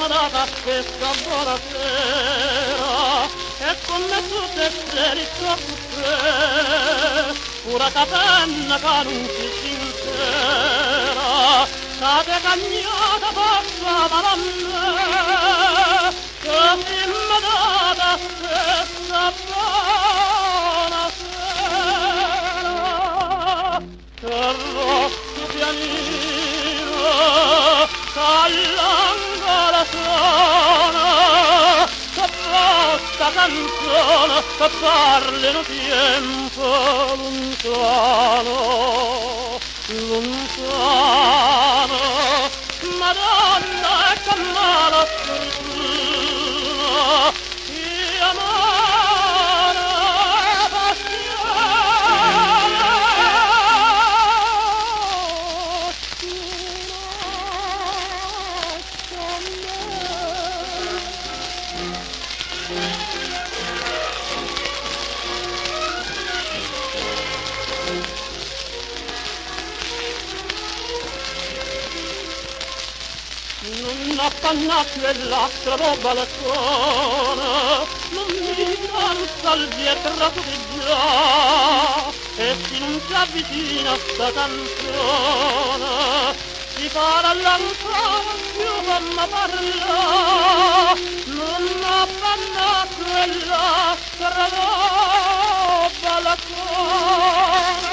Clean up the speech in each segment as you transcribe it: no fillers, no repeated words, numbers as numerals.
data questa buona sera e con me tutte seri soffre pura capenna che non si sincera state cagnata passa malanne che si mi data questa buona sera che rosso pianino s'allanga la suona che basta canzone che parlino tempo lontano lontano Madonna e che mala fortuna di amare passione non appanna quell'altra roba alla suona non mi danza il dietro di già e si non si avvicina sta canzone si para lontano più mamma parla non appanna quell'altra roba alla suona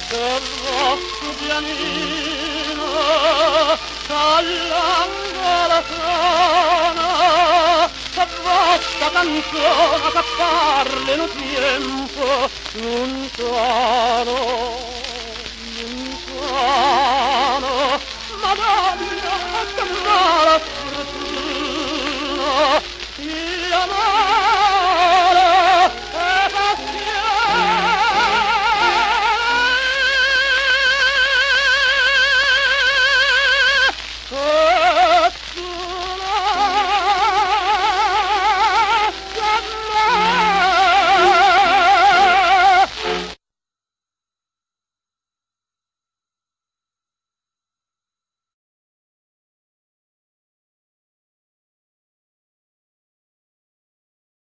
che rosso pianino s'allanga la suona che basta canzone che parlino tempo lontano lontano